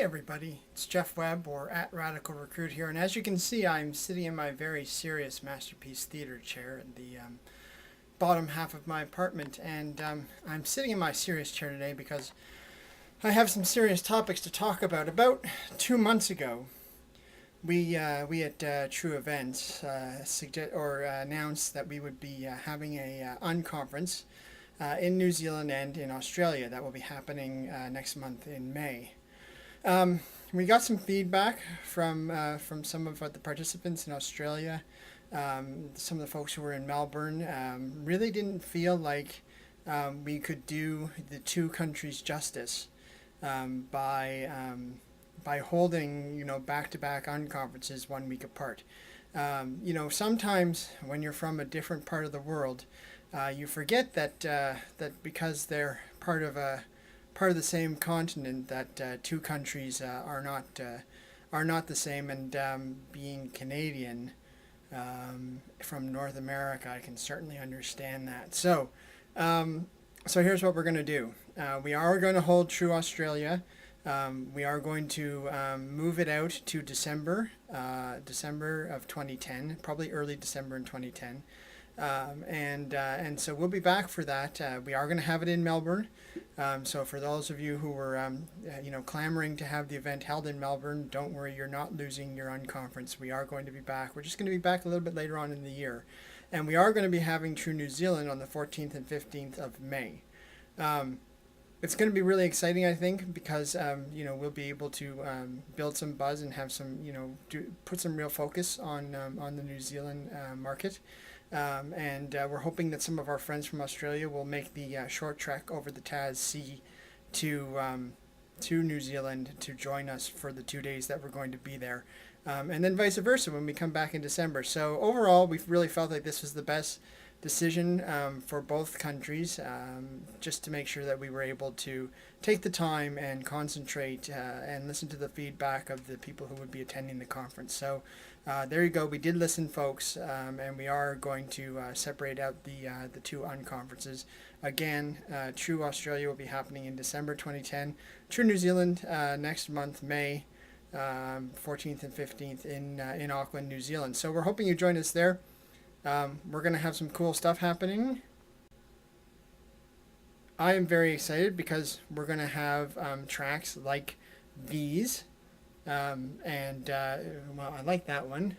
everybody, it's Jeff Webb or at Radical Recruit here, and as you can see I'm sitting in my very serious Masterpiece Theater chair in the bottom half of my apartment, and I'm sitting in my serious chair today because I have some serious topics to talk about. About 2 months ago we at TRU Events announced that we would be having a unconference in New Zealand and in Australia that will be happening next month in May. We got some feedback from some of the participants in Australia. Some of the folks who were in Melbourne really didn't feel like we could do the two countries justice by holding back-to-back unconferences 1 week apart. Sometimes when you're from a different part of the world, you forget that because they're part of the same continent, that two countries are not the same. And being Canadian from North America, I can certainly understand that. So here's what we're going to do. We are going to hold TRU Australia. We are going to move it out to December of 2010, probably early December in 2010. And so we'll be back for that. We are going to have it in Melbourne. So for those of you who were clamoring to have the event held in Melbourne, don't worry, you're not losing your unconference. We are going to be back. We're just going to be back a little bit later on in the year. And we are going to be having TRU New Zealand on the 14th and 15th of May. It's going to be really exciting, I think, because we'll be able to build some buzz and have some put some real focus on the New Zealand market. And we're hoping that some of our friends from Australia will make the short trek over the Tasman Sea to New Zealand to join us for the 2 days that we're going to be there, and then vice versa when we come back in December. So overall, we've really felt like this was the best decision for both countries, just to make sure that we were able to take the time and concentrate and listen to the feedback of the people who would be attending the conference. So there you go. We did listen, folks, and we are going to separate out the two unconferences. Again, TRU Australia will be happening in December 2010. TRU New Zealand next month, May 14th and 15th in Auckland, New Zealand. So we're hoping you join us there. We're going to have some cool stuff happening. I am very excited because we're going to have tracks like these. Well, I like that one.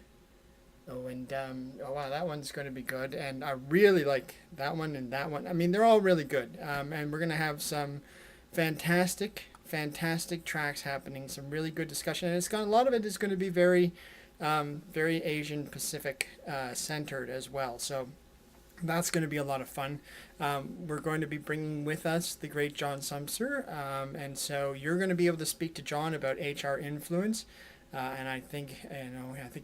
Oh, and oh wow, that one's going to be good. And I really like that one and that one. I mean, they're all really good. And we're going to have some fantastic tracks happening. Some really good discussion. And a lot of it is going to be very Asian Pacific centered as well. So that's going to be a lot of fun. We're going to be bringing with us the great John Sumser, and so you're going to be able to speak to John about HR influence, and I think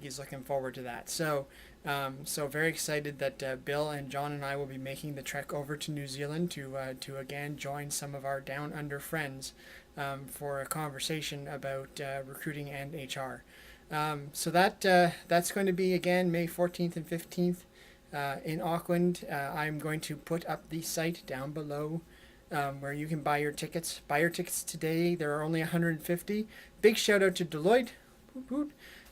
he's looking forward to that. So very excited that Bill and John and I will be making the trek over to New Zealand to again join some of our down under friends for a conversation about recruiting and HR. So that's going to be again May 14th and 15th in Auckland. I'm going to put up the site down below where you can buy your tickets. Buy your tickets today. There are only 150. Big shout out to Deloitte.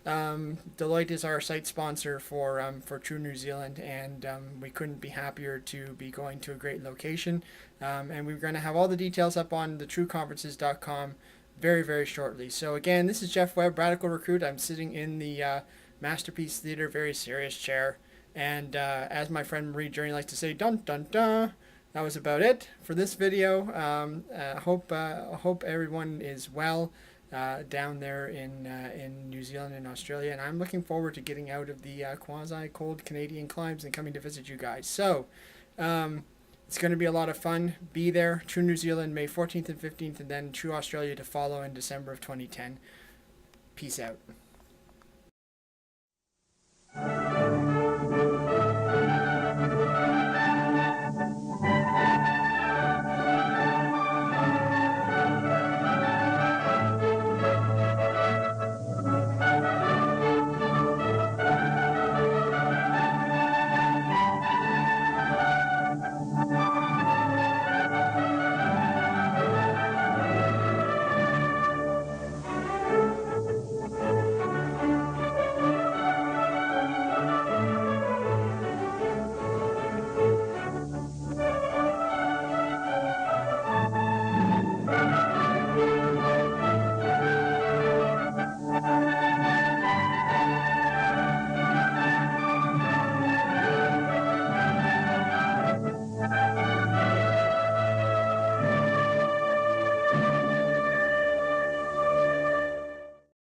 Deloitte is our site sponsor for TRU New Zealand, and we couldn't be happier to be going to a great location. And we're going to have all the details up on the truconferences.com very, very shortly. So again, this is Jeff Webb, Radical Recruit. I'm sitting in the Masterpiece Theater, very serious chair. And as my friend Marie Journey likes to say, dun dun dun. That was about it for this video. Hope everyone is well down there in New Zealand and Australia. And I'm looking forward to getting out of the quasi-cold Canadian climes and coming to visit you guys. So it's going to be a lot of fun. Be there. TRU New Zealand, May 14th and 15th, and then TRU Australia to follow in December of 2010. Peace out.